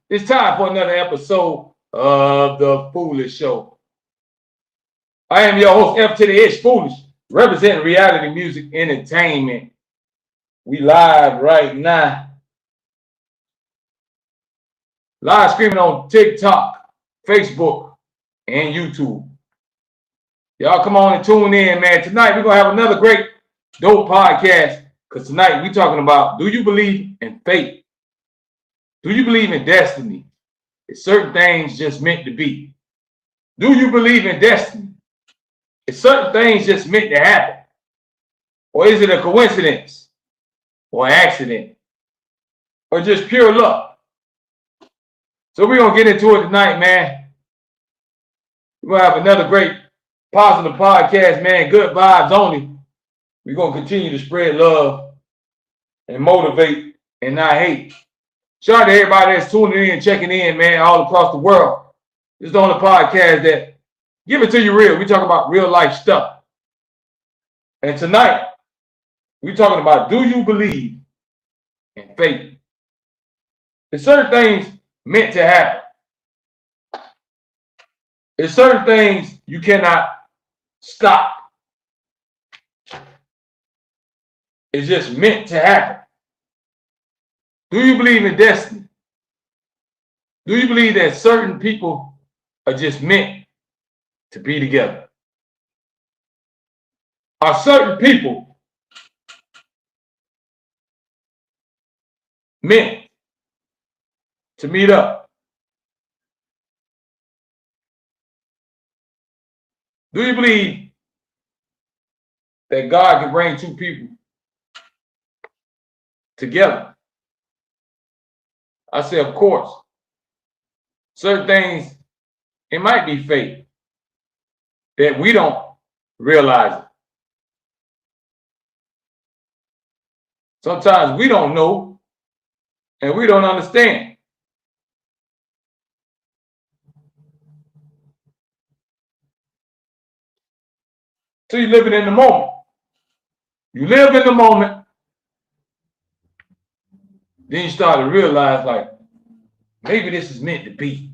It's time for another episode of the Foolish Show. I am your host, F to the H Foolish, representing reality music entertainment. We live right now. Live streaming on TikTok, Facebook, and YouTube. Y'all come on and tune in, man. Tonight we're going to have another great, dope podcast. Because tonight we're talking about, do you believe in fate? Do you believe in destiny? Is certain things just meant to be? Do you believe in destiny? Is certain things just meant to happen? Or is it a coincidence? Or an accident? Or just pure luck? So we're going to get into it tonight, man. We're going to have another great positive podcast, man. Good vibes only. We're going to continue to spread love and motivate and not hate. Shout out to everybody that's tuning in, checking in, man, all across the world. This is the only podcast that give it to you real. We talk about real life stuff. And tonight, we're talking about, do you believe in fate? Is certain things meant to happen? Is certain things you cannot stop? It's just meant to happen. Do you believe in destiny? Do you believe that certain people are just meant to be together? Are certain people meant to meet up? Do you believe that God can bring two people together? I say, of course. Certain things, it might be fate that we don't realize it. Sometimes we don't know and we don't understand. So you're living in the moment. You live in the moment. Then you start to realize, like, maybe this is meant to be.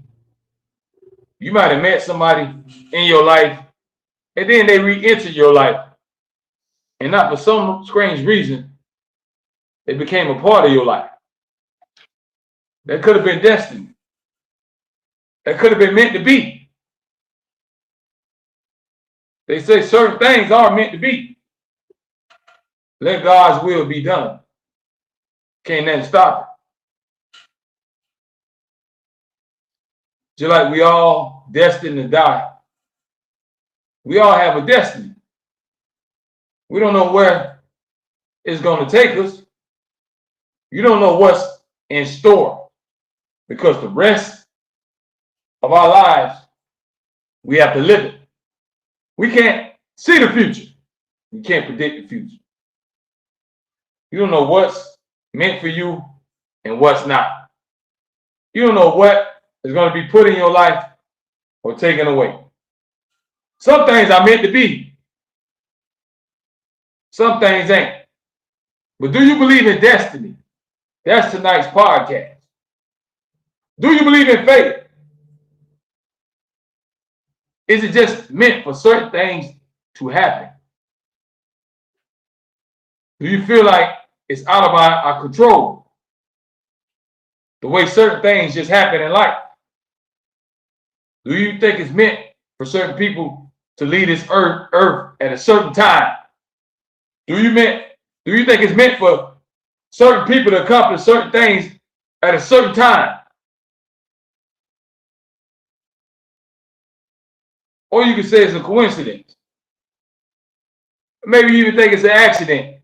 You might have met somebody in your life, and then they re-enter your life. And not for some strange reason, they became a part of your life. That could have been destiny. That could have been meant to be. They say certain things are meant to be. Let God's will be done. Can't nothing stop it. Just like we all destined to die. We all have a destiny. We don't know where it's going to take us. You don't know what's in store. Because the rest of our lives, we have to live it. We can't see the future. We can't predict the future. You don't know what's meant for you and what's not. You don't know what is going to be put in your life or taken away. Some things are meant to be. Some things ain't. But do you believe in destiny? That's tonight's podcast. Do you believe in fate? Is it just meant for certain things to happen? Do you feel like it's out of our control? The way certain things just happen in life. Do you think it's meant for certain people to leave this earth at a certain time? Do you think it's meant for certain people to accomplish certain things at a certain time? Or you can say it's a coincidence. Maybe you even think it's an accident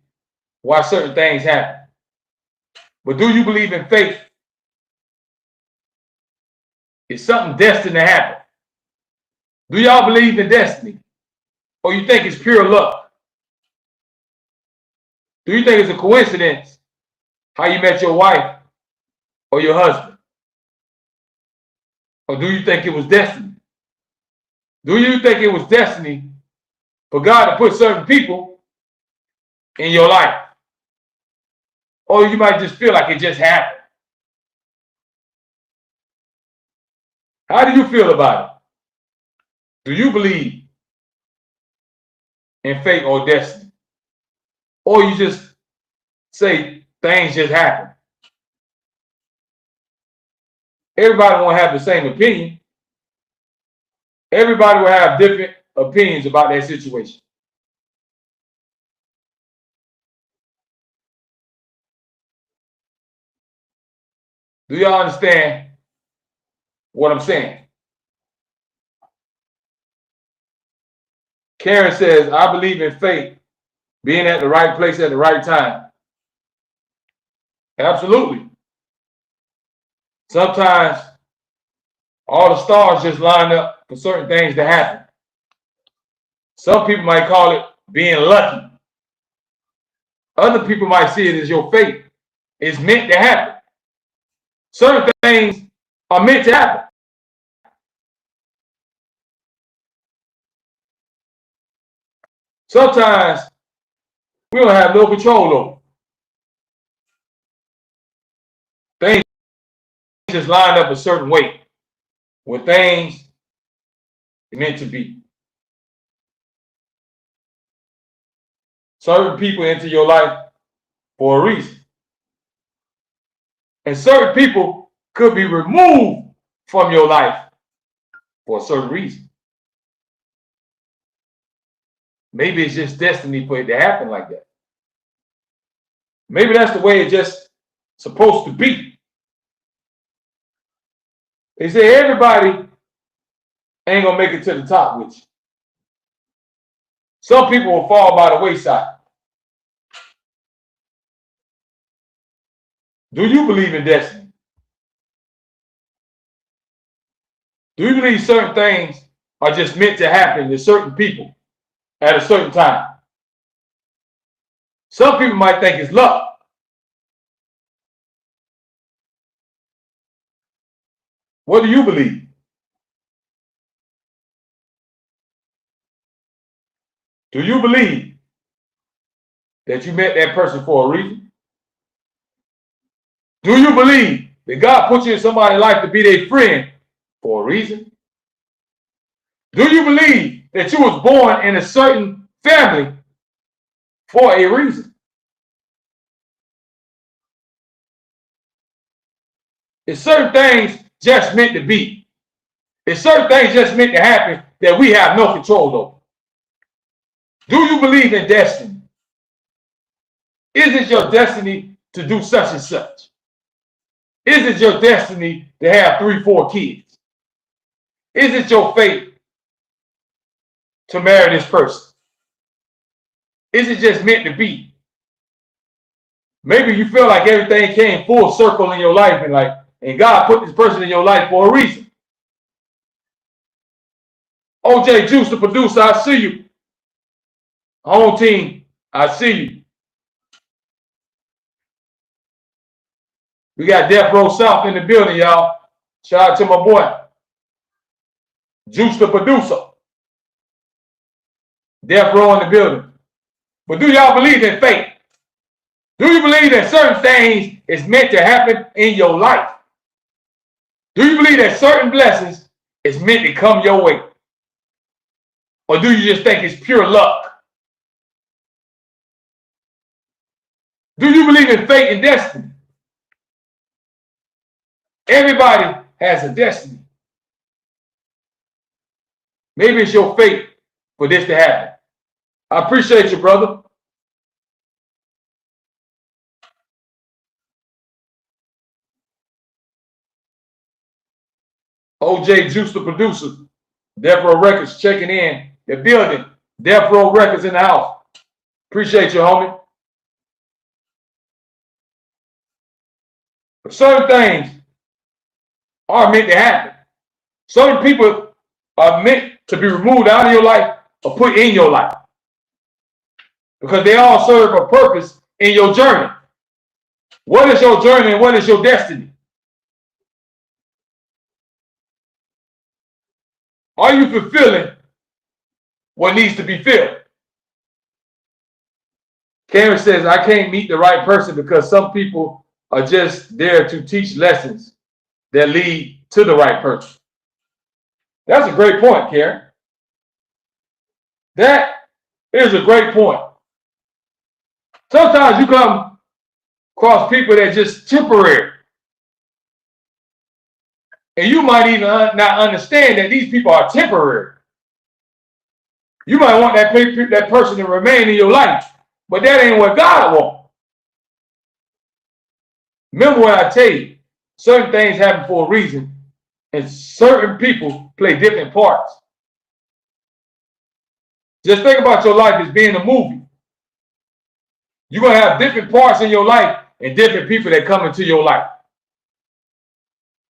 why certain things happen. But do you believe in fate? Is something destined to happen? Do y'all believe in destiny? Or you think it's pure luck? Do you think it's a coincidence how you met your wife or your husband? Or do you think it was destiny? Do you think it was destiny for God to put certain people in your life? Or you might just feel like it just happened. How do you feel about it? Do you believe in fate or destiny? Or you just say things just happen? Everybody won't have the same opinion. Everybody will have different opinions about that situation. Do y'all understand what I'm saying? Karen says, I believe in fate, being at the right place at the right time. Absolutely. Sometimes all the stars just line up for certain things to happen. Some people might call it being lucky. Other people might see it as your fate. It's meant to happen. Certain things are meant to happen. Sometimes we don't have no control over. Things just line up a certain way where things are meant to be. Certain people enter your life for a reason. And certain people could be removed from your life for a certain reason. Maybe it's just destiny for it to happen like that. Maybe that's the way it's just supposed to be. They say everybody ain't gonna make it to the top with you. Some people will fall by the wayside. Do you believe in destiny? Do you believe certain things are just meant to happen to certain people at a certain time? Some people might think it's luck. What do you believe? Do you believe that you met that person for a reason? Do you believe that God put you in somebody's life to be their friend for a reason? Do you believe that you was born in a certain family for a reason? It's certain things just meant to be. It's certain things just meant to happen that we have no control over. Do you believe in destiny? Is it your destiny to do such and such? Is it your destiny to have 3, 4 kids? Is it your fate to marry this person? Is it just meant to be? Maybe you feel like everything came full circle in your life and God put this person in your life for a reason. OJ Juice, the producer, I see you. Home team, I see you. We got Death Row South in the building, y'all. Shout out to my boy, Juice the producer. Death Row in the building. But do y'all believe in fate? Do you believe that certain things is meant to happen in your life? Do you believe that certain blessings is meant to come your way? Or do you just think it's pure luck? Do you believe in fate and destiny? Everybody has a destiny. Maybe it's your fate for this to happen. I appreciate you, brother. OJ Juice, the producer. Death Row Records checking in. The building. Death Row Records in the house. Appreciate you, homie. But certain things are meant to happen. Certain people are meant to be removed out of your life or put in your life. Because they all serve a purpose in your journey. What is your journey and what is your destiny? Are you fulfilling what needs to be filled? Karen says, I can't meet the right person because some people are just there to teach lessons that lead to the right person. That's a great point, Karen. That is a great point. Sometimes you come across people that just temporary. And you might even not understand that these people are temporary. You might want that person to remain in your life, but that ain't what God wants. Remember what I tell you, certain things happen for a reason, and certain people play different parts. Just think about your life as being a movie. You're going to have different parts in your life and different people that come into your life.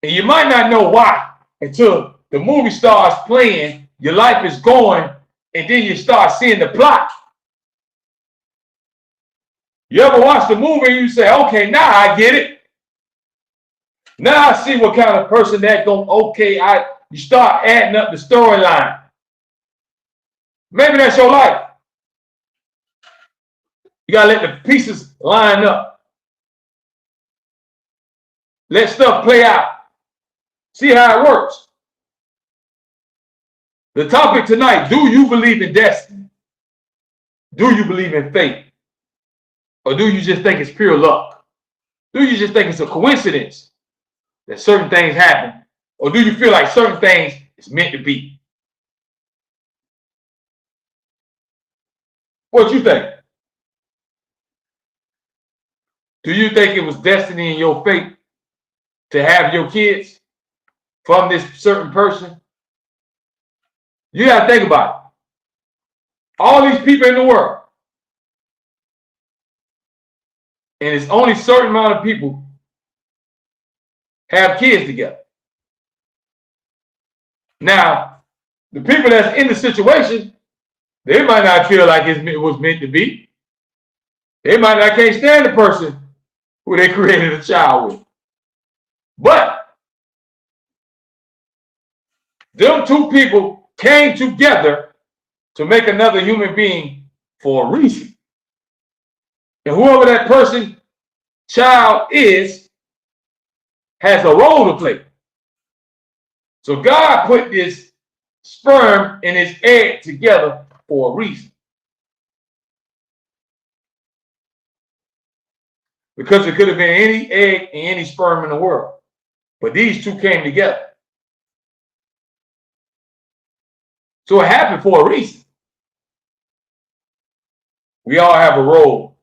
And you might not know why until the movie starts playing, your life is going, and then you start seeing the plot. You ever watch the movie and you say, okay, now I get it. Now I see what kind of person that going, you start adding up the storyline. Maybe that's your life. You got to let the pieces line up. Let stuff play out. See how it works. The topic tonight, do you believe in destiny? Do you believe in fate? Or do you just think it's pure luck? Do you just think it's a coincidence that certain things happen? Or do you feel like certain things is meant to be? What you think? Do you think it was destiny and your fate to have your kids from this certain person? You got to think about it. All these people in the world, and it's only a certain amount of people have kids together. Now, the people that's in the situation, they might not feel like it was meant to be. They might not can't stand the person who they created a child with. But them two people came together to make another human being for a reason. And whoever that person, child is, has a role to play. So God put this sperm and this egg together for a reason. Because it could have been any egg and any sperm in the world. But these two came together. So it happened for a reason. We all have a role.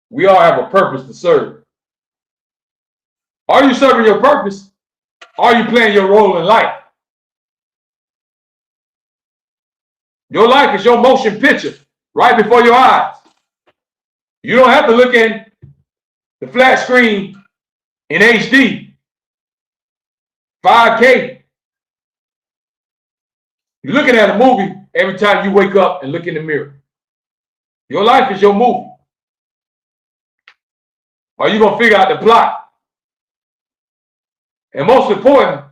We all have a purpose to serve. Are you serving your purpose? Are you playing your role in life? Your life is your motion picture right before your eyes. You don't have to look in the flat screen in HD, 5K. You're looking at a movie every time you wake up and look in the mirror. Your life is your movie. Are you going to figure out the plot? And most important,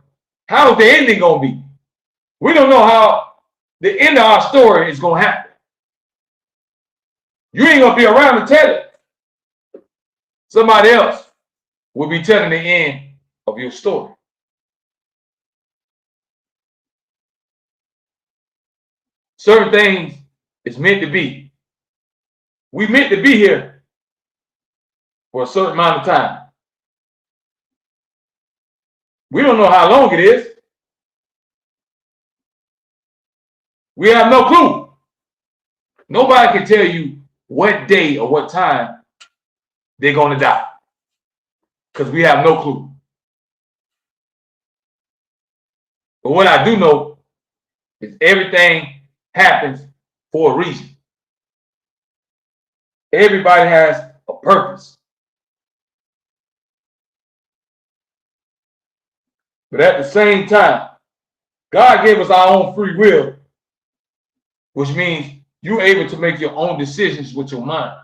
how is the ending going to be? We don't know how the end of our story is going to happen. You ain't going to be around to tell it. Somebody else will be telling the end of your story. Certain things is meant to be. We meant to be here for a certain amount of time. We don't know how long it is. We have no clue. Nobody can tell you what day or what time they're going to die, because we have no clue. But what I do know is everything happens for a reason. Everybody has a purpose. But at the same time, God gave us our own free will, which means you're able to make your own decisions with your mind.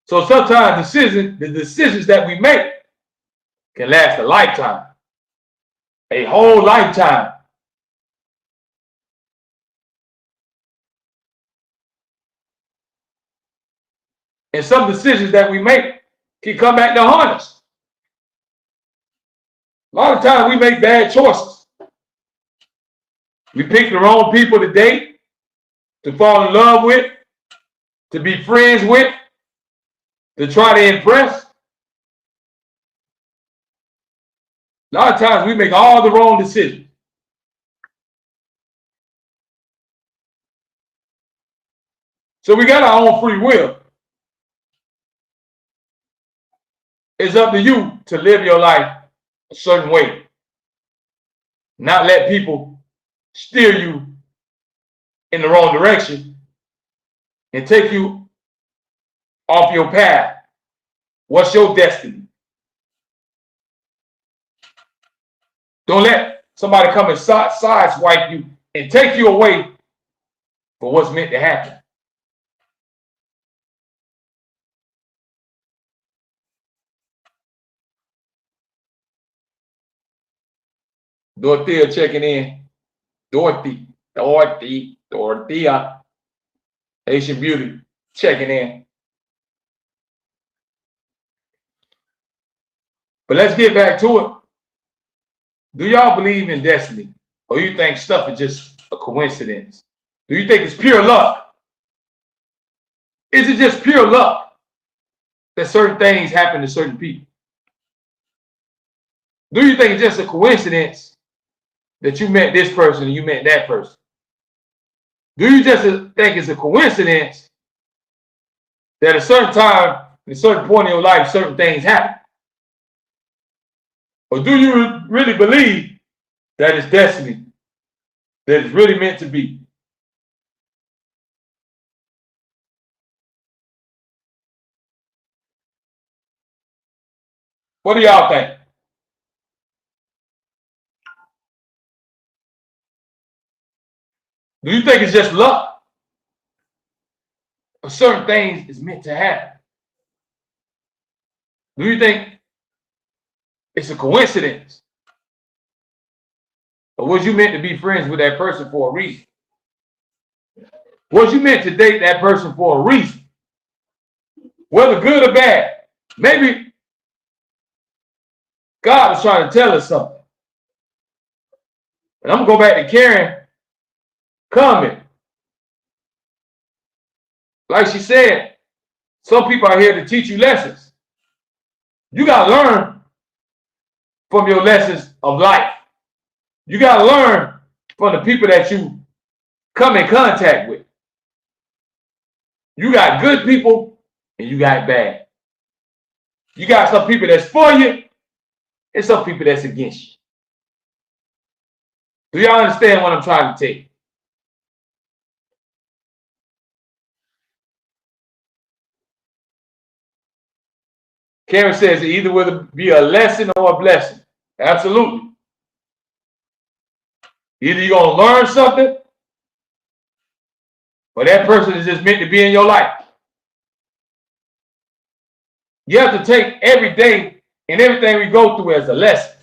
So sometimes the decisions that we make can last a lifetime, a whole lifetime. And some decisions that we make can come back to haunt us. A lot of times we make bad choices. We pick the wrong people to date, to fall in love with, to be friends with, to try to impress. A lot of times we make all the wrong decisions. So we got our own free will. It's up to you to live your life a certain way. Not let people steer you in the wrong direction and take you off your path. What's your destiny? Don't let somebody come and sideswipe you and take you away from what's meant to happen. Dorothea checking in. Dorothea. Asian Beauty checking in. But let's get back to it. Do y'all believe in destiny? Or you think stuff is just a coincidence? Do you think it's pure luck? Is it just pure luck that certain things happen to certain people? Do you think it's just a coincidence that you met this person and you met that person? Do you just think it's a coincidence that at a certain time, at a certain point in your life, certain things happen? Or do you really believe that it's destiny, that it's really meant to be? What do y'all think? Do you think it's just luck? Or certain things is meant to happen? Do you think it's a coincidence? Or was you meant to be friends with that person for a reason? Was you meant to date that person for a reason? Whether good or bad. Maybe God was trying to tell us something. And I'm going to go back to Karen comment. Like she said, some people are here to teach you lessons. You got to learn from your lessons of life. You got to learn from the people that you come in contact with. You got good people and you got bad. You got some people that's for you and some people that's against you. Do y'all understand what I'm trying to tell you? Karen says it either will be a lesson or a blessing. Absolutely. Either you're going to learn something or that person is just meant to be in your life. You have to take every day and everything we go through as a lesson.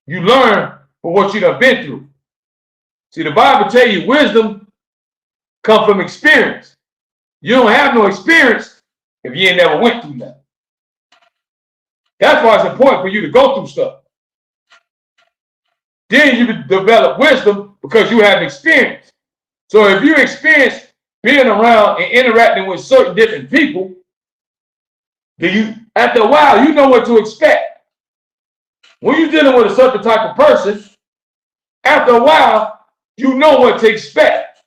You learn from what you done been through. See, the Bible tell you wisdom comes from experience. You don't have no experience if you ain't never went through that. That's why it's important for you to go through stuff. Then you develop wisdom because you have experience. So if you experience being around and interacting with certain different people, then you, after a while, you know what to expect. When you're dealing with a certain type of person, after a while, you know what to expect.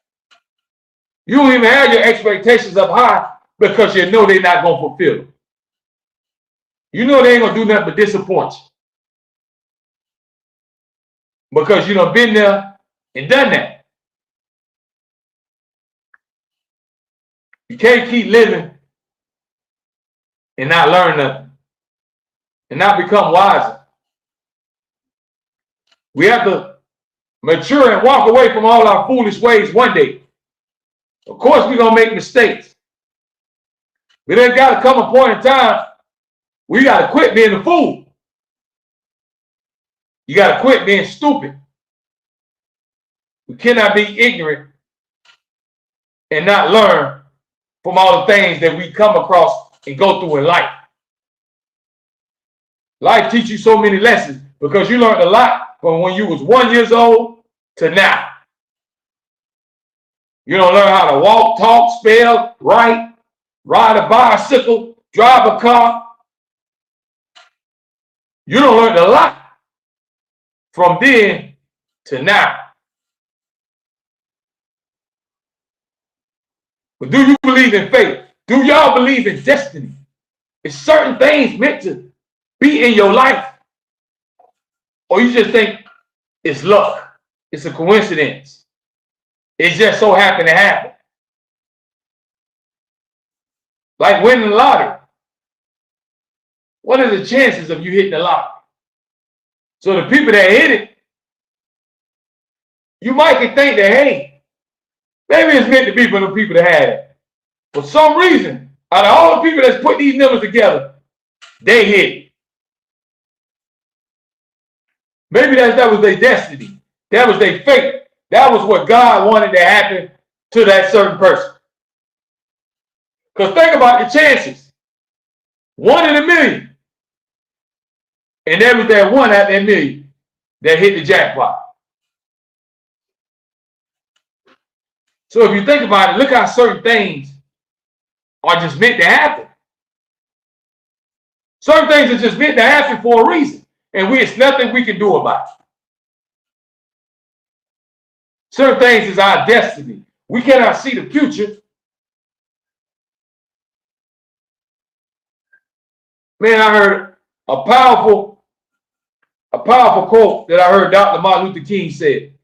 You don't even have your expectations up high because you know they're not going to fulfill them. You know they ain't going to do nothing but disappoint you. Because you done been there and done that. You can't keep living and not learn nothing. And not become wiser. We have to mature and walk away from all our foolish ways one day. Of course, we're going to make mistakes. But there's got to come a point in time we got to quit being a fool. You got to quit being stupid. We cannot be ignorant and not learn from all the things that we come across and go through in life. Life teaches you so many lessons because you learned a lot from when you was 1 year old to now. You don't learn how to walk, talk, spell, write, ride a bicycle, drive a car. You don't learn a lot from then to now. But do you believe in fate? Do y'all believe in destiny? Is certain things meant to be in your life? Or you just think it's luck? It's a coincidence. It just so happened to happen. Like winning the lottery. What are the chances of you hitting the lottery? So the people that hit it, you might think that, hey, maybe it's meant to be for the people that had it. For some reason, out of all the people that's put these numbers together, they hit it. Maybe that was their destiny. That was their fate. That was what God wanted to happen to that certain person. Because think about the chances. 1 in a million. And there was that one out of that million that hit the jackpot. So if you think about it, look how certain things are just meant to happen. Certain things are just meant to happen for a reason. And it's nothing we can do about it. Certain things is our destiny. We cannot see the future. Man, I heard a powerful quote that I heard Dr. Martin Luther King said.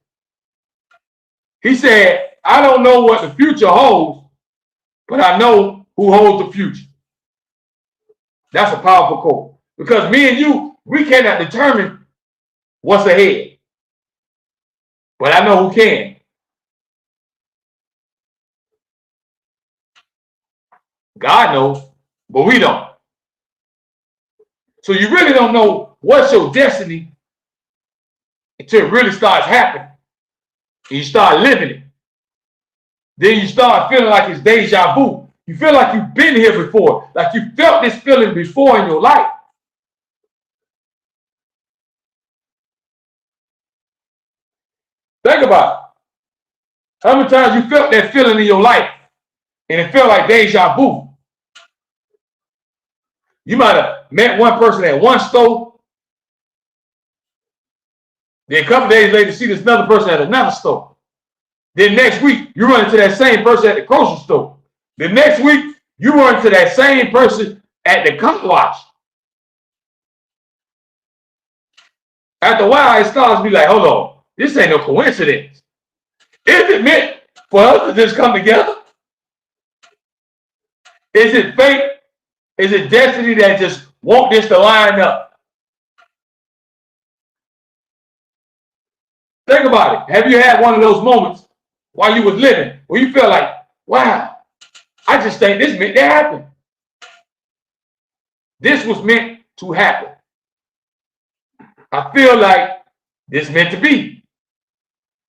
He said, I don't know what the future holds, but I know who holds the future. That's a powerful quote. Because me and you, we cannot determine what's ahead. But I know who can. God knows, but we don't. So you really don't know what's your destiny until it really starts happening. And you start living it. Then you start feeling like it's deja vu. You feel like you've been here before, like you felt this feeling before in your life. Think about it. How many times you felt that feeling in your life and it felt like deja vu? You might have met one person at one store. Then a couple days later, see this another person at another store. Then next week, you run into that same person at the grocery store. The next week, you run into that same person at the car wash. After a while, it starts to be like, hold on, this ain't no coincidence. Is it meant for us to just come together? Is it fate? Is it destiny that just want this to line up? Think about it. Have you had one of those moments while you was living where you felt like, wow, I just think this meant to happen. This was meant to happen. I feel like this meant to be.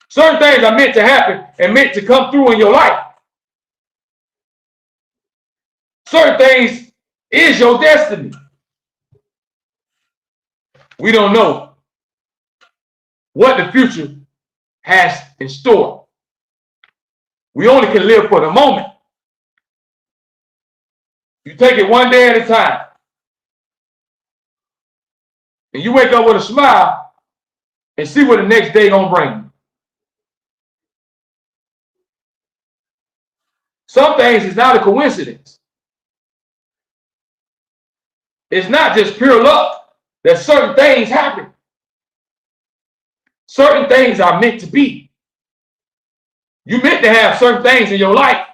Certain things are meant to happen and meant to come through in your life. Certain things is your destiny. We don't know what the future has in store. We only can live for the moment. You take it one day at a time. And you wake up with a smile and see what the next day gonna bring you. Some things is not a coincidence. It's not just pure luck that certain things happen. Certain things are meant to be. You meant to have certain things in your life.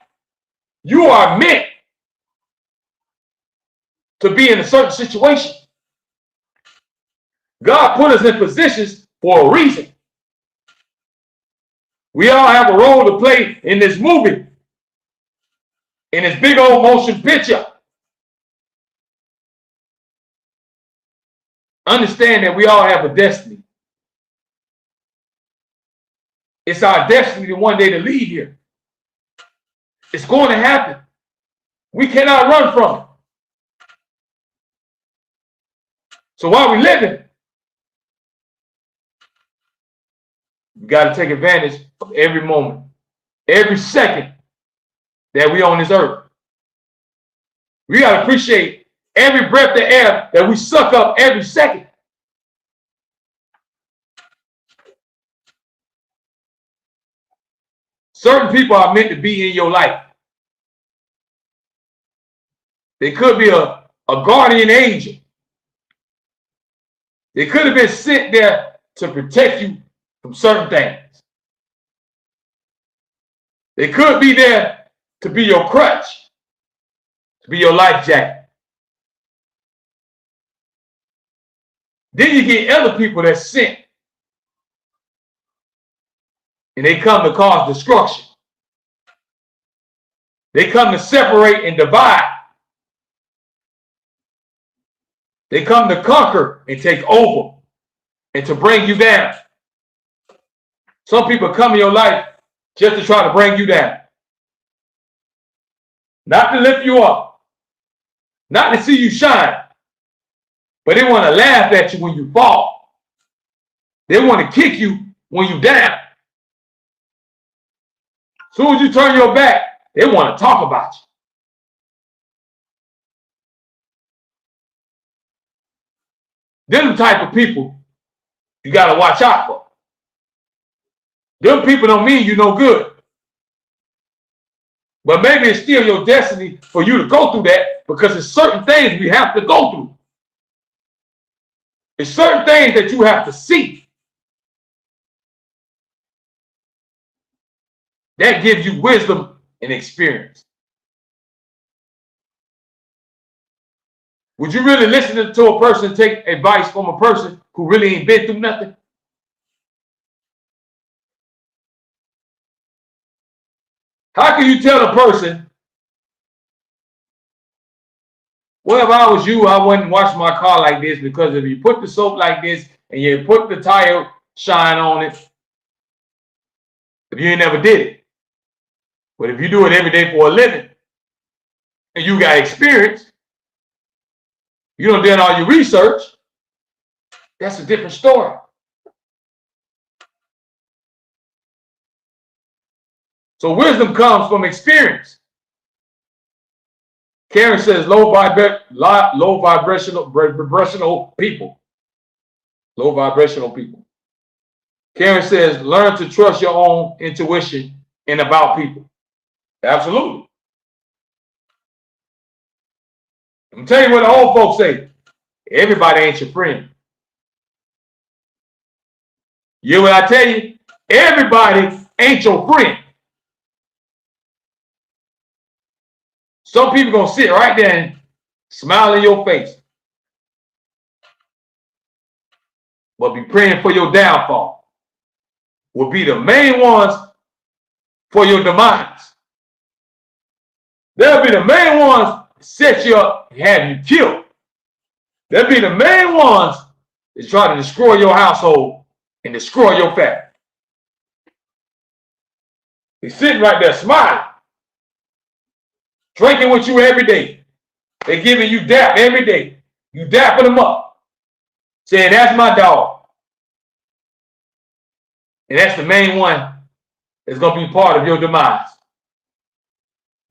You are meant to be in a certain situation. God put us in positions for a reason. We all have a role to play in this movie, in this big old motion picture. Understand that we all have a destiny. It's our destiny to one day to leave here. It's going to happen. We cannot run from it. So while we're living, we got to take advantage of every moment, every second that we on this earth. We got to appreciate every breath of air that we suck up every second. Certain people are meant to be in your life. They could be a guardian angel. They could have been sent there to protect you from certain things. They could be there to be your crutch, to be your life jacket. Then you get other people that's sent, and they come to cause destruction. They come to separate and divide. They come to conquer and take over and to bring you down. Some people come in your life just to try to bring you down. Not to lift you up. Not to see you shine. But they want to laugh at you when you fall. They want to kick you when you down. As soon as you turn your back, they want to talk about you. Them type of people you got to watch out for. Them people don't mean you no good. But maybe it's still your destiny for you to go through that, because there's certain things we have to go through. There's certain things that you have to see. That gives you wisdom and experience. Would you really listen to a person take advice from a person who really ain't been through nothing? How can you tell a person, well, if I was you, I wouldn't wash my car like this, because if you put the soap like this and you put the tire shine on it, if you ain't never did it. But if you do it every day for a living and you got experience, you done done all your research, that's a different story. So wisdom comes from experience. Karen says low vibrational people. Low vibrational people. Karen says learn to trust your own intuition and about people. Absolutely. I'm telling you what the old folks say. Everybody ain't your friend. You know what I tell you? Everybody ain't your friend. Some people gonna sit right there and smile in your face, but be praying for your downfall. Will be the main ones for your demise. They'll be the main ones that set you up and have you killed. They'll be the main ones that try to destroy your household and destroy your family. They're sitting right there smiling, drinking with you every day. They're giving you dap every day. You dapping them up, saying, that's my dog. And that's the main one that's going to be part of your demise.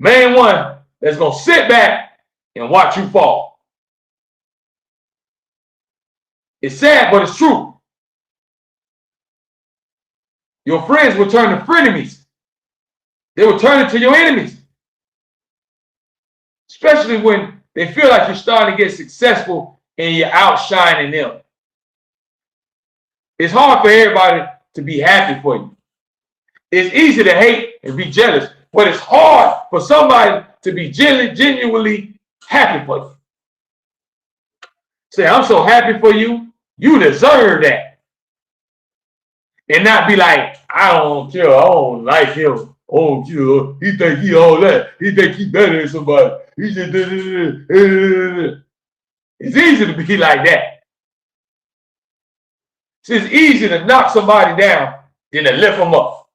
Main one that's going to sit back and watch you fall. It's sad, but it's true. Your friends will turn to frenemies. They will turn into your enemies. Especially when they feel like you're starting to get successful and you're outshining them. It's hard for everybody to be happy for you. It's easy to hate and be jealous, but it's hard for somebody to be genuinely happy for you. Say, I'm so happy for you. You deserve that. And not be like, I don't care, I don't like him. Oh, you, he think he all that. He think he better than somebody. He just, it's easy to be like that. It's easy to knock somebody down than to lift them up.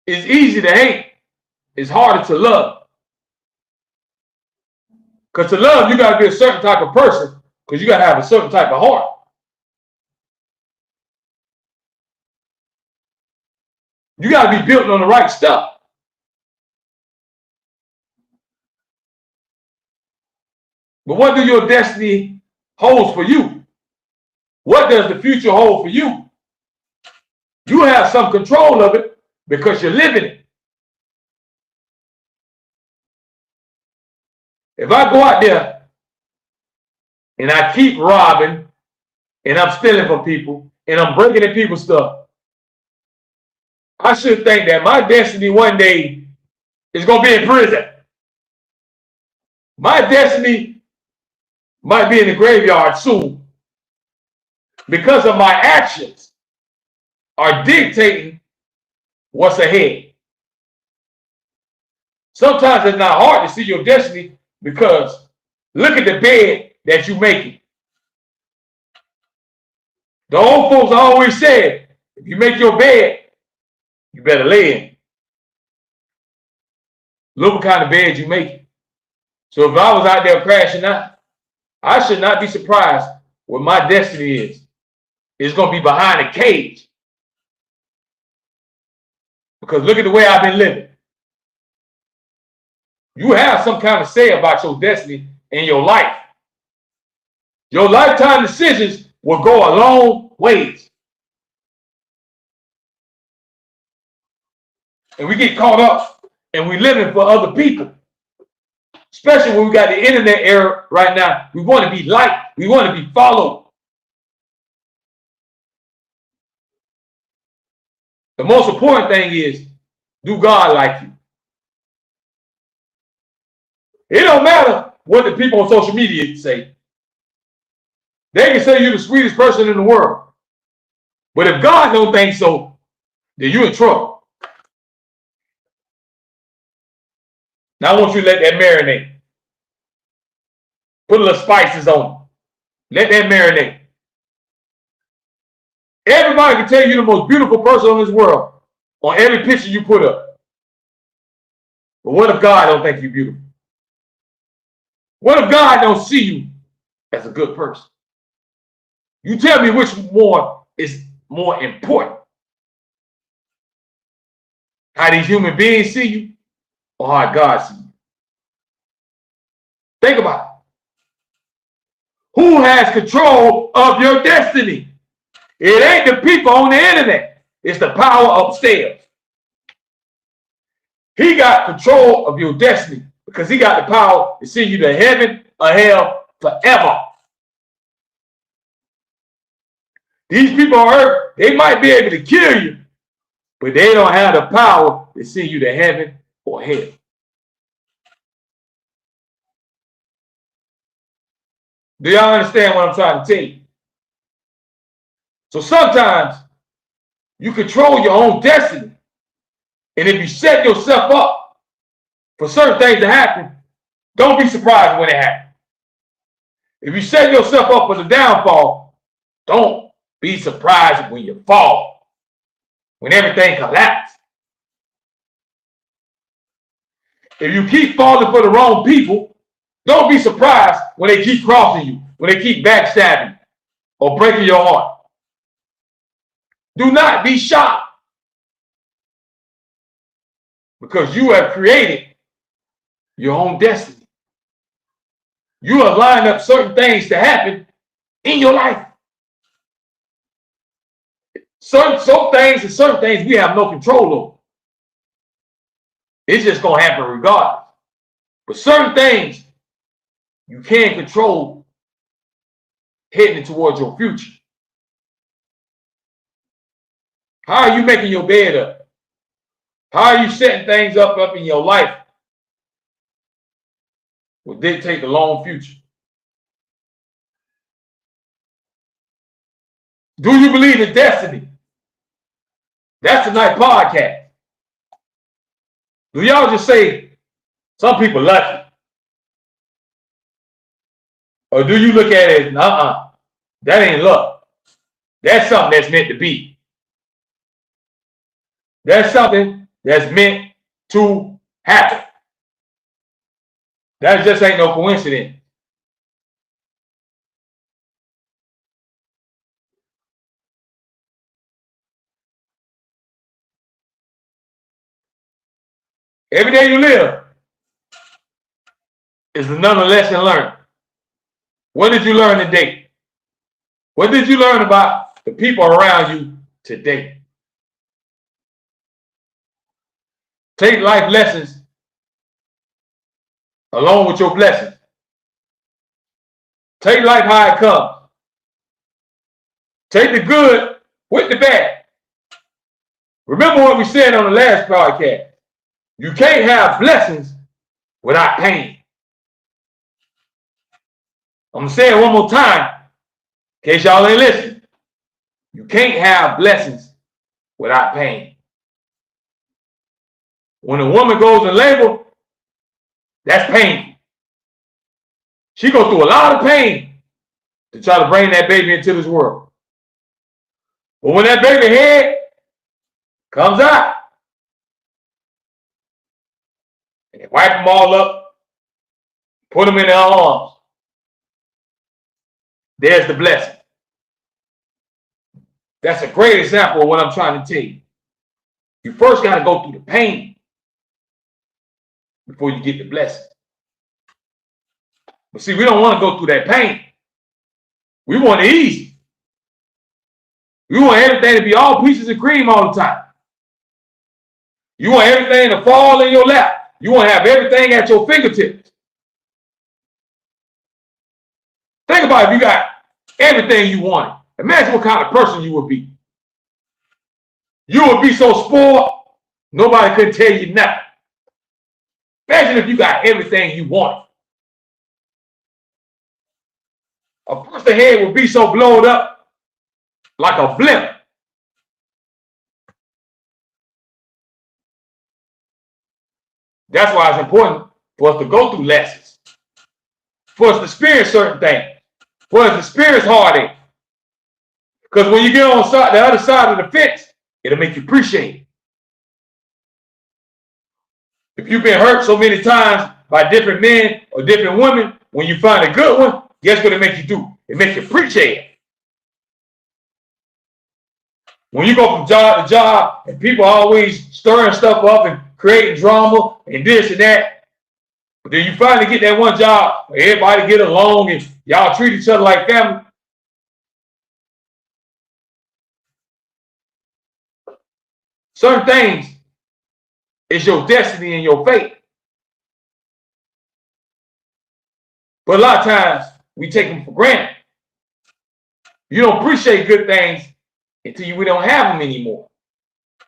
It's easy to hate. It's harder to love. Because to love, you got to be a certain type of person, because you got to have a certain type of heart. You got to be built on the right stuff. But what do your destiny hold for you? What does the future hold for you? You have some control of it because you're living it. If I go out there and I keep robbing and I'm stealing from people and I'm breaking in people's stuff, I should think that my destiny one day is going to be in prison. My destiny might be in the graveyard soon because of my actions are dictating what's ahead. Sometimes it's not hard to see your destiny because look at the bed that you're making. The old folks always said, if you make your bed, you better lay in. Look what kind of bed you make. So if I was out there crashing out, I should not be surprised what my destiny is. It's going to be behind a cage. Because look at the way I've been living. You have some kind of say about your destiny in your life. Your lifetime decisions will go a long ways. And we get caught up and we living for other people. Especially when we got the internet era right now. We want to be liked. We want to be followed. The most important thing is, do God like you? It don't matter what the people on social media say. They can say you're the sweetest person in the world. But if God don't think so, then you're in trouble. Now I want you to let that marinate. Put a little spices on it. Let that marinate. Everybody can tell you the most beautiful person on this world on every picture you put up. But what if God don't think you're beautiful? What if God don't see you as a good person? You tell me which one is more important. How these human beings see you or how God sees you? Think about it. Who has control of your destiny? It ain't the people on the internet. It's the power upstairs. He got control of your destiny because he got the power to send you to heaven or hell forever. These people on earth, they might be able to kill you, but they don't have the power to send you to heaven or hell. Do y'all understand what I'm trying to tell you? So sometimes you control your own destiny. And if you set yourself up for certain things to happen, don't be surprised when it happens. If you set yourself up for the downfall, don't be surprised when you fall, when everything collapses. If you keep falling for the wrong people, don't be surprised when they keep crossing you, when they keep backstabbing you or breaking your heart. Do not be shocked because you have created your own destiny. You have lined up certain things to happen in your life. Certain things we have no control over. It's just going to happen regardless. But certain things you can control heading towards your future. How are you making your bed up? How are you setting things up in your life will dictate the long future. Do you believe in destiny? That's tonight's podcast. Do y'all just say some people lucky? Or do you look at it as, that ain't luck. That's something that's meant to be. That's something that's meant to happen. That just ain't no coincidence. Every day you live is another lesson learned. What did you learn today? What did you learn about the people around you today? Take life lessons along with your blessings. Take life how it comes. Take the good with the bad. Remember what we said on the last podcast. You can't have blessings without pain. I'm going to say it one more time in case y'all ain't listening. You can't have blessings without pain. When a woman goes in labor, that's painful. She goes through a lot of pain to try to bring that baby into this world. But when that baby head comes out, and they wipe them all up, put them in their arms, there's the blessing. That's a great example of what I'm trying to tell you. You first got to go through the pain before you get the blessing. But see, we don't want to go through that pain. We want it easy. We want everything to be all pieces of cream all the time. You want everything to fall in your lap. You want to have everything at your fingertips. Think about if you got everything you wanted. Imagine what kind of person you would be. You would be so spoiled, nobody could tell you nothing. Imagine if you got everything you wanted. A person's head would be so blown up like a blimp. That's why it's important for us to go through lessons, for us to experience certain things, for us to experience heartache. Because when you get on the other side of the fence, it'll make you appreciate it. If you've been hurt so many times by different men or different women, when you find a good one, guess what it makes you do? It makes you appreciate it. When you go from job to job and people are always stirring stuff up and creating drama and this and that, but then you finally get that one job where everybody get along and y'all treat each other like family. Certain things is your destiny and your fate. But a lot of times we take them for granted. You don't appreciate good things until we don't have them anymore.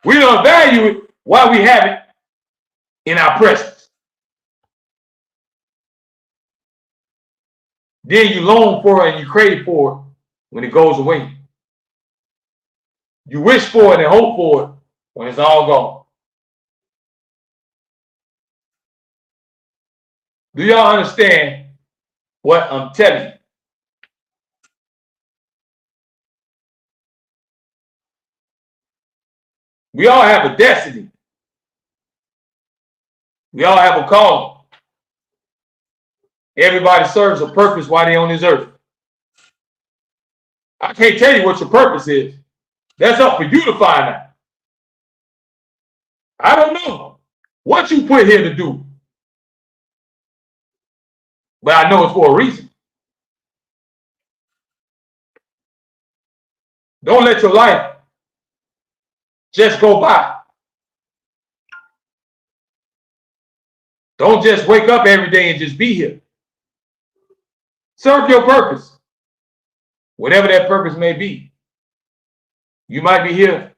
We don't value it while we have it in our presence. Then you long for it and you crave for it when it goes away. You wish for it and hope for it when it's all gone. Do y'all understand what I'm telling you? We all have a destiny. We all have a calling. Everybody serves a purpose while they're on this earth. I can't tell you what your purpose is. That's up for you to find out. I don't know what you put here to do. But I know it's for a reason. Don't let your life just go by. Don't just wake up every day and just be here. Serve your purpose, whatever that purpose may be. You might be here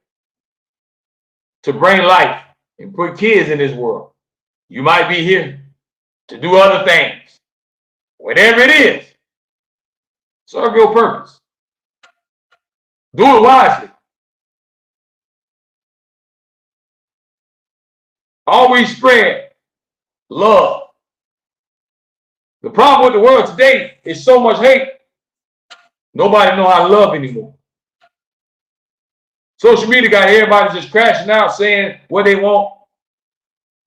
to bring life and put kids in this world. You might be here to do other things. Whatever it is, serve your purpose. Do it wisely. Always spread love. The problem with the world today is so much hate. Nobody know how to love anymore. Social media got everybody just crashing out, saying what they want.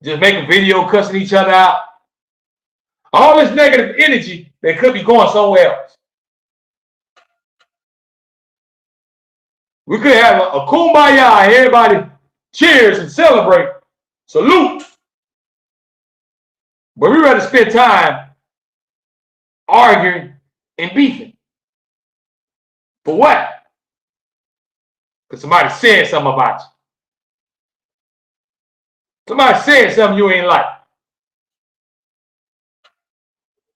Just making video, cussing each other out. All this negative energy that could be going somewhere else. We could have a kumbaya and everybody cheers and celebrate, salute. But we rather spend time arguing and beefing. For what? Because somebody said something about you. Somebody said something you ain't like.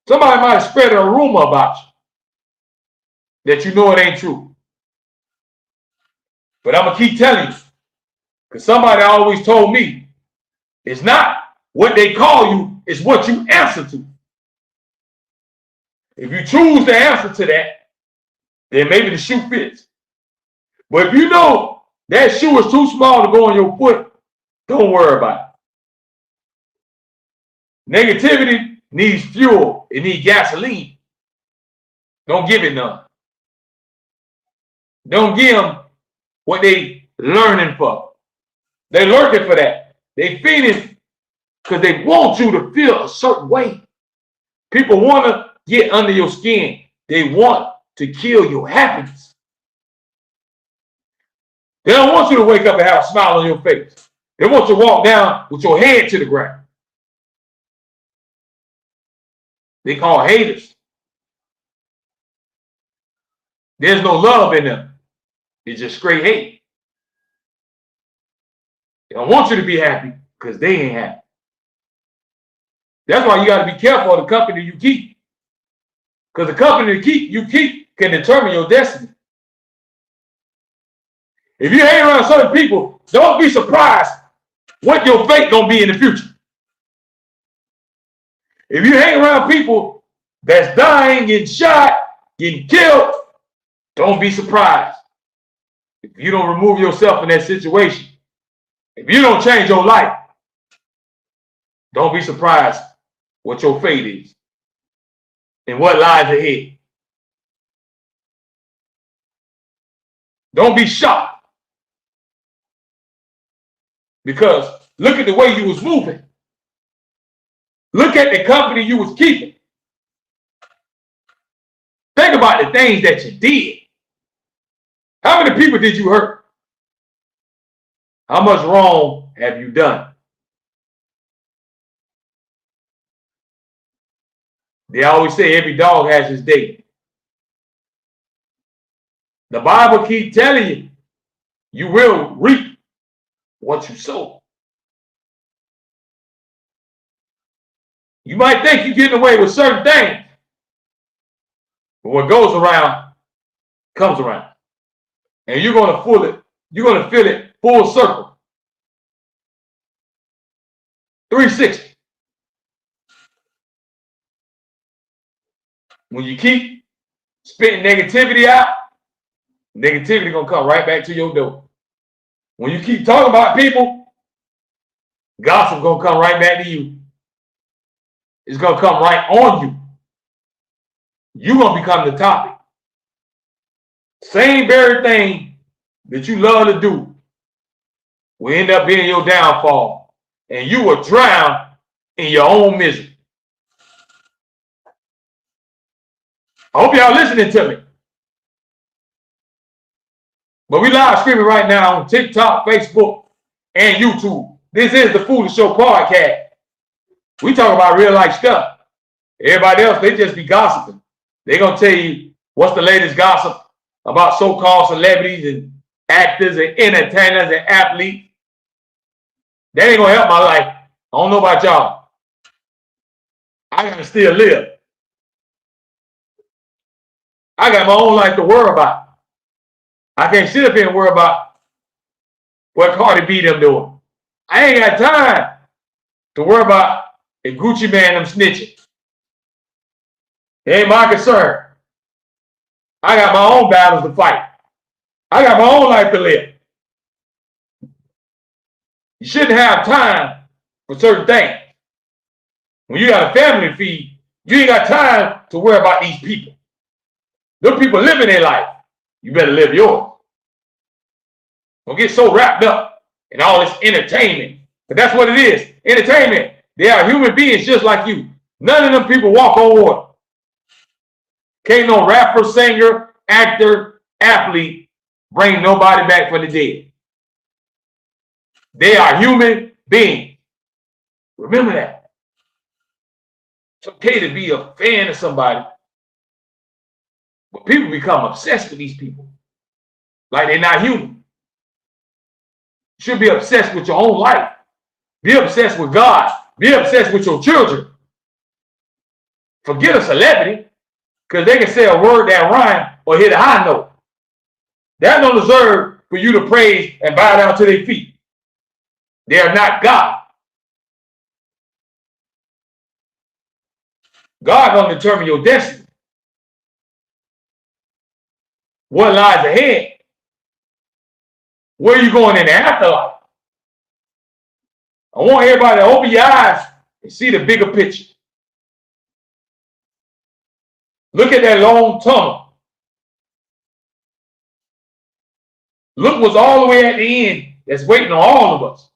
Somebody might have spread a rumor about you that you know it ain't true. But I'm going to keep telling you, because somebody always told me, it's not what they call you, it's what you answer to. If you choose to answer to that, then maybe the shoe fits. But if you know that shoe is too small to go on your foot, don't worry about it. Negativity needs fuel. It needs gasoline. Don't give it none. Don't give them what they learning for. They lurking for that. They feeding because they want you to feel a certain way. People want to get under your skin. They want to kill your happiness. They don't want you to wake up and have a smile on your face. They want you to walk down with your head to the ground. They call haters. There's no love in them. It's just straight hate. They don't want you to be happy because they ain't happy. That's why you got to be careful of the company you keep. Because the company you keep can determine your destiny. If you hang around certain people, don't be surprised what your fate gonna be in the future. If you hang around people that's dying, getting shot, getting killed, don't be surprised. If you don't remove yourself in that situation, if you don't change your life, don't be surprised what your fate is and what lies ahead. Don't be shocked. Because look at the way you was moving. Look at the company you was keeping. Think about the things that you did. How many people did you hurt? How much wrong have you done? They always say every dog has his day. The Bible keeps telling you, you will reap what you sow. You might think you're getting away with certain things, but what goes around comes around. And you're going to feel it full circle. 360. When you keep spitting negativity out, negativity going to come right back to your door. When you keep talking about people, gossip going to come right back to you. It's going to come right on you. You're going to become the topic. Same very thing that you love to do will end up being your downfall. And you will drown in your own misery. I hope y'all listening to me. But we live streaming right now on TikTok, Facebook, and YouTube. This is the Foolish Show podcast. We talk about real life stuff. Everybody else, they just be gossiping. They're going to tell you what's the latest gossip about so-called celebrities and actors and entertainers and athletes. That ain't going to help my life. I don't know about y'all. I got to still live. I got my own life to worry about. I can't sit up here and worry about what Cardi B them doing. I ain't got time to worry about if Gucci Man them snitching. It ain't my concern. I got my own battles to fight. I got my own life to live. You shouldn't have time for certain things. When you got a family to feed, you ain't got time to worry about these people. Those people living their life. You better live yours. Don't get so wrapped up in all this entertainment. But that's what it is. Entertainment. They are human beings just like you. None of them people walk on water. Can't no rapper, singer, actor, athlete bring nobody back from the dead. They are human beings. Remember that. It's okay to be a fan of somebody, but people become obsessed with these people like they're not human. You should be obsessed with your own life. Be obsessed with God. Be obsessed with your children. Forget a celebrity, because they can say a word that rhymes or hit a high note. That don't deserve for you to praise and bow down to their feet. They are not God. God gonna determine your destiny. What lies ahead? Where are you going in the afterlife? I want everybody to open your eyes and see the bigger picture. Look at that long tunnel. Look what's all the way at the end that's waiting on all of us.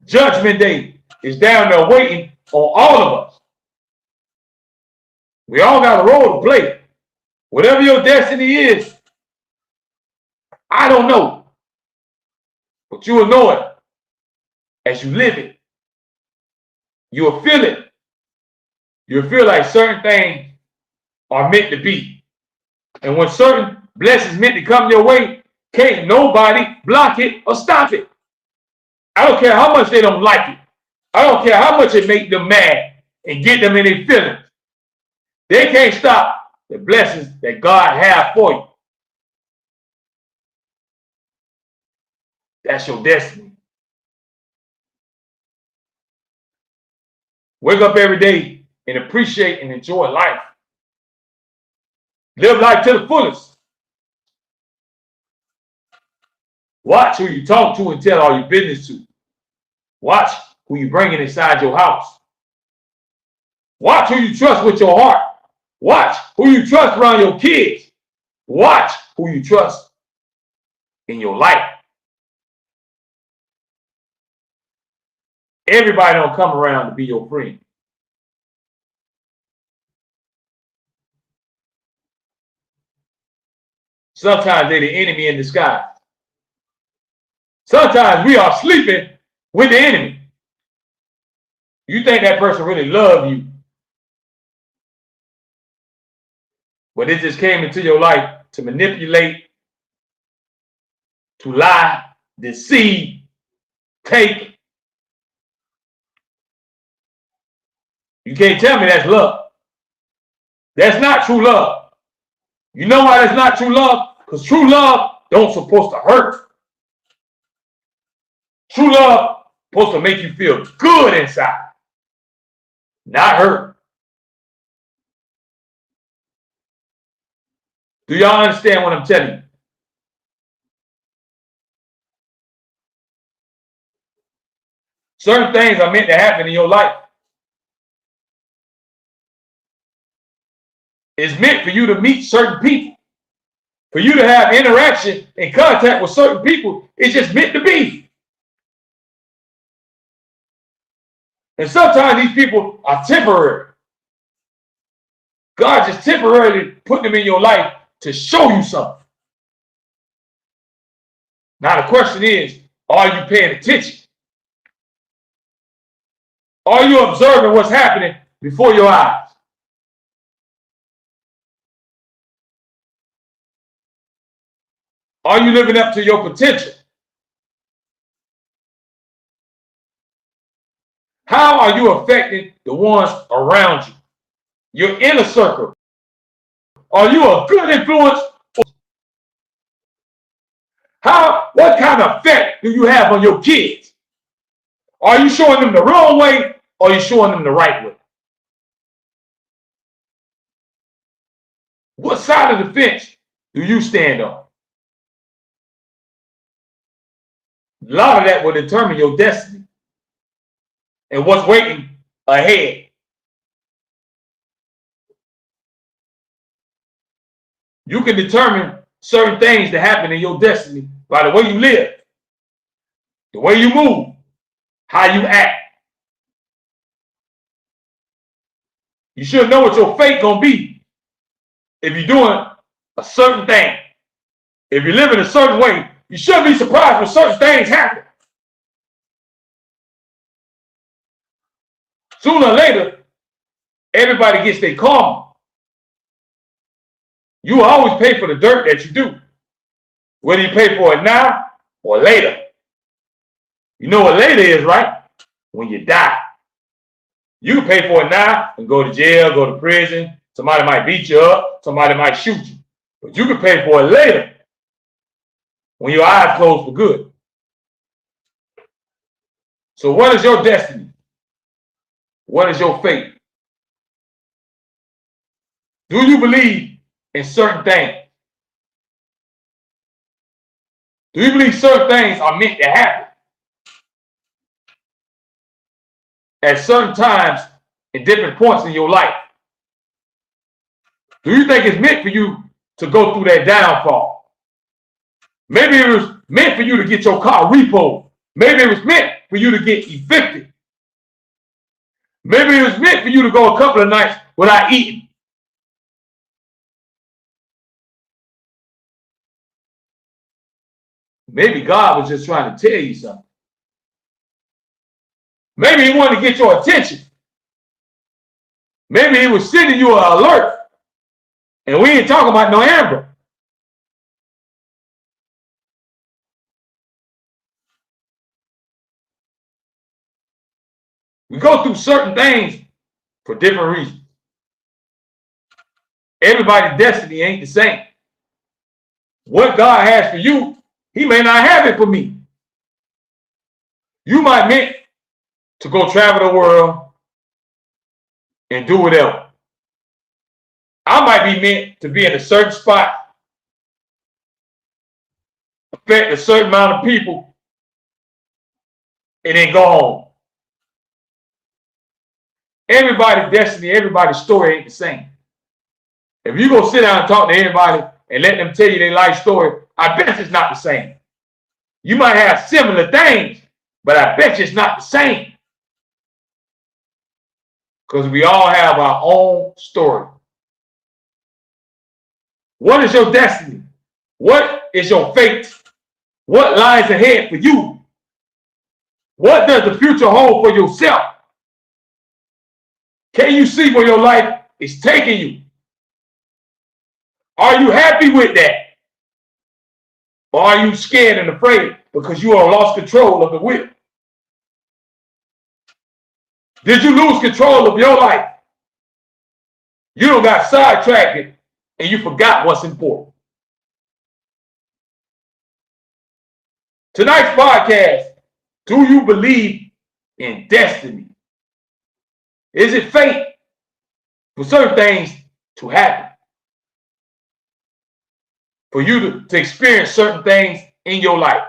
Judgment Day is down there waiting on all of us. We all got a role to play. Whatever your destiny is, I don't know. But you will know it as you live it. You will feel it. You'll feel like certain things are meant to be. And when certain blessings meant to come your way, can't nobody block it or stop it. I don't care how much they don't like it. I don't care how much it make them mad and get them in their feelings. They can't stop the blessings that God has for you. That's your destiny. Wake up every day and appreciate and enjoy life. Live life to the fullest. Watch who you talk to and tell all your business to. Watch who you bringing inside your house. Watch who you trust with your heart. Watch who you trust around your kids. Watch who you trust in your life. Everybody don't come around to be your friend. Sometimes they're the enemy in disguise. Sometimes we are sleeping with the enemy. You think that person really loves you, but it just came into your life to manipulate, to lie, deceive, take. You can't tell me that's love. That's not true love. You know why that's not true love? Because true love don't supposed to hurt. True love supposed to make you feel good inside, not hurt. Do y'all understand what I'm telling you? Certain things are meant to happen in your life. It's meant for you to meet certain people. For you to have interaction and contact with certain people, it's just meant to be. And sometimes these people are temporary. God just temporarily put them in your life to show you something. Now the question is, are you paying attention? Are you observing what's happening before your eyes? Are you living up to your potential? How are you affecting the ones around you? Your inner circle. Are you a good influence? What kind of effect do you have on your kids? Are you showing them the wrong way or are you showing them the right way? What side of the fence do you stand on? A lot of that will determine your destiny and what's waiting ahead. You can determine certain things that happen in your destiny by the way you live, the way you move, how you act. You should know what your fate gonna be if you're doing a certain thing. If you live in a certain way, you shouldn't be surprised when certain things happen. Sooner or later, everybody gets their karma. You will always pay for the dirt that you do, whether you pay for it now or later. You know what later is, right? When you die. You can pay for it now and go to jail, go to prison. Somebody might beat you up. Somebody might shoot you. But you can pay for it later when your eyes close for good. So what is your destiny? What is your fate? Do you believe in certain things? Do you believe certain things are meant to happen at certain times in different points in your life? Do you think it's meant for you to go through that downfall? Maybe it was meant for you to get your car repoed. Maybe it was meant for you to get evicted. Maybe it was meant for you to go a couple of nights without eating. Maybe God was just trying to tell you something. Maybe he wanted to get your attention. Maybe he was sending you an alert. And we ain't talking about no Amber. We go through certain things for different reasons. Everybody's destiny ain't the same. What God has for you, he may not have it for me. You might meant to go travel the world and do whatever. I might be meant to be in a certain spot, affect a certain amount of people, and then go home. Everybody's destiny, everybody's story ain't the same. If you go sit down and talk to everybody and let them tell you their life story, I bet it's not the same. You might have similar things, but I bet you it's not the same. Because we all have our own story. What is your destiny? What is your fate? What lies ahead for you? What does the future hold for yourself? Can you see where your life is taking you? Are you happy with that? Or are you scared and afraid because you are lost control of the wheel? Did you lose control of your life? You don't got sidetracked and you forgot what's important. Tonight's podcast, do you believe in destiny? Is it fate for certain things to happen? For you to experience certain things in your life?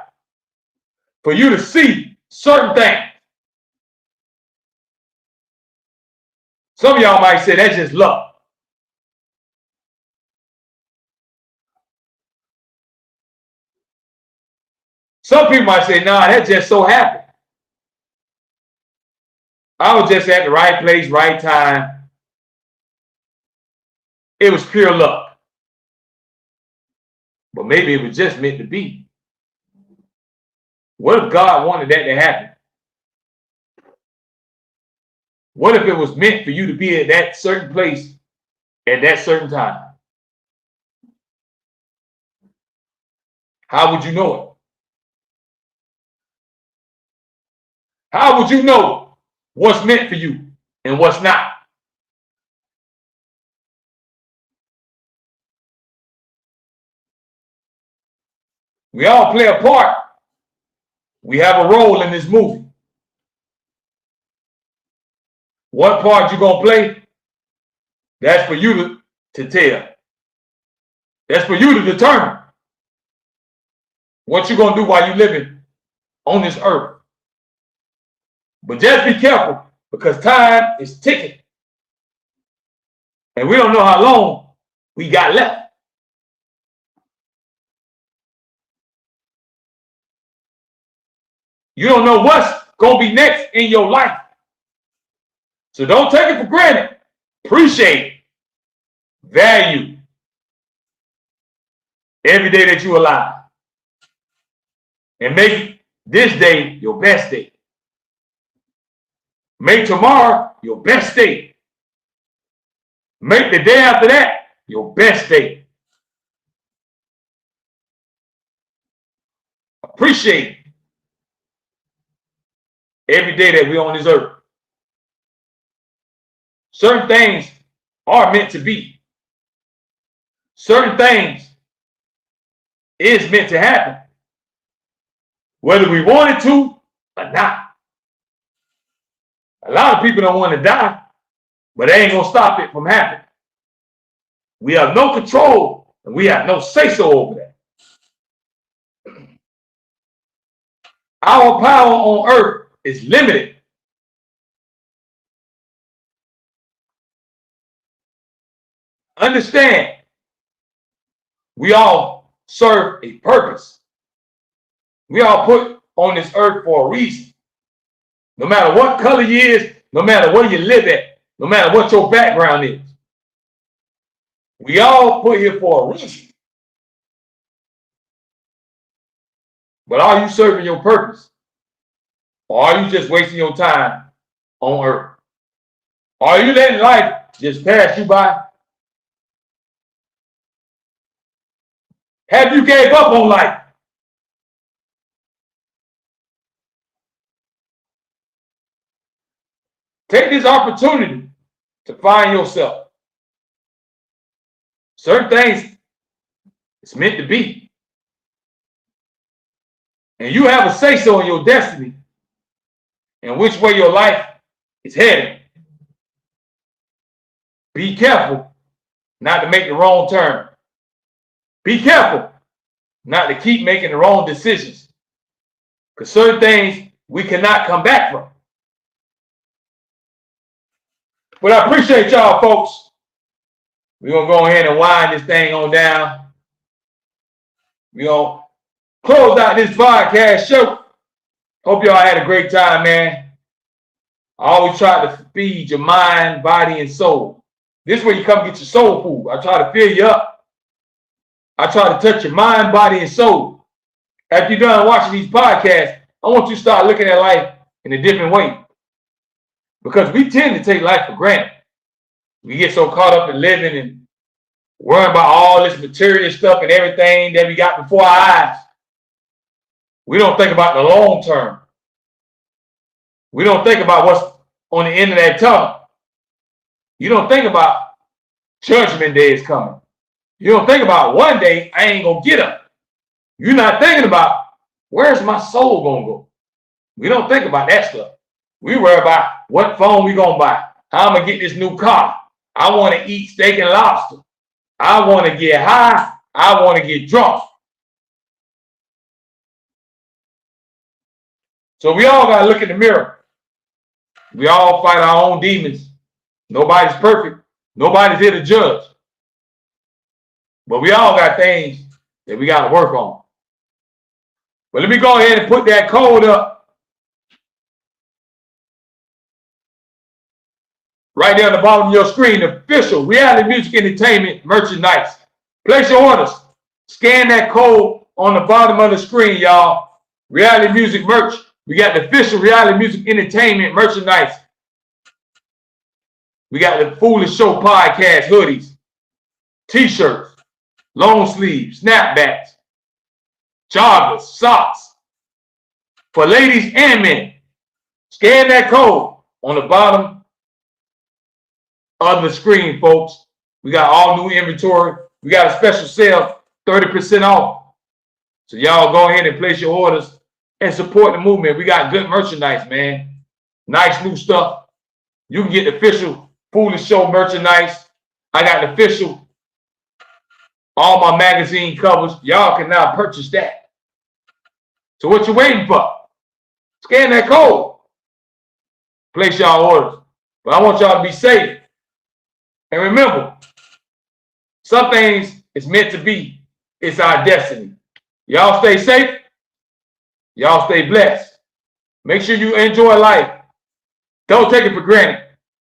For you to see certain things? Some of y'all might say that's just luck. Some people might say, nah, that just so happened. I was just at the right place, right time. It was pure luck. But maybe it was just meant to be. What if God wanted that to happen? What if it was meant for you to be at that certain place at that certain time? How would you know it? How would you know what's meant for you and what's not? We all play a part. We have a role in this movie. What part you gonna play? That's for you to tell. That's for you to determine what you're gonna do while you're living on this earth. But just be careful because time is ticking. And we don't know how long we got left. You don't know what's going to be next in your life. So don't take it for granted. appreciate, value every day that you're alive. And make this day your best day. Make tomorrow your best day. Make the day after that your best day. Appreciate every day that we're on this earth. Certain things are meant to be. Certain things is meant to happen, whether we want it to or not. A lot of people don't want to die, but they ain't going to stop it from happening. We have no control and we have no say-so over that. Our power on earth is limited. Understand, we all serve a purpose. We all put on this earth for a reason. No matter what color you is, no matter where you live at, no matter what your background is. We all put here for a reason. But are you serving your purpose? Or are you just wasting your time on earth? Are you letting life just pass you by? Have you gave up on life? Take this opportunity to find yourself. Certain things it's meant to be. And you have a say-so in your destiny and which way your life is heading. Be careful not to make the wrong turn. Be careful not to keep making the wrong decisions. Because certain things we cannot come back from. But I appreciate y'all, folks. We're going to go ahead and wind this thing on down. We're going to close out this podcast show. Hope y'all had a great time, man. I always try to feed your mind, body, and soul. This is where you come get your soul food. I try to fill you up. I try to touch your mind, body, and soul. After you're done watching these podcasts, I want you to start looking at life in a different way. Because we tend to take life for granted. We get so caught up in living and worrying about all this material stuff and everything that we got before our eyes. We don't think about the long term. We don't think about what's on the end of that tunnel. You don't think about judgment day is coming. You don't think about one day I ain't going to get up. You're not thinking about where's my soul going to go. We don't think about that stuff. We worry about what phone we going to buy. How I'm going to get this new car. I want to eat steak and lobster. I want to get high. I want to get drunk. So we all got to look in the mirror. We all fight our own demons. Nobody's perfect. Nobody's here to judge. But we all got things that we got to work on. But let me go ahead and put that code up. Right there on the bottom of your screen, official Reality Music Entertainment merchandise. Place your orders. Scan that code on the bottom of the screen, y'all. Reality Music merch. We got the official Reality Music Entertainment merchandise. We got the Foolish Show podcast hoodies, t-shirts, long sleeves, snapbacks, joggers, socks for ladies and men. Scan that code on the bottom of the screen, folks. We got all new inventory. We got a special sale, 30% off. So y'all go ahead and place your orders and support the movement. We got good merchandise, man. Nice new stuff. You can get the official Foolish Show merchandise. I got the official, all my magazine covers. Y'all can now purchase that. So what you waiting for? Scan that code. Place y'all orders. But I want y'all to be safe. And remember, some things it's meant to be. It's our destiny. Y'all stay safe. Y'all stay blessed. Make sure you enjoy life. Don't take it for granted.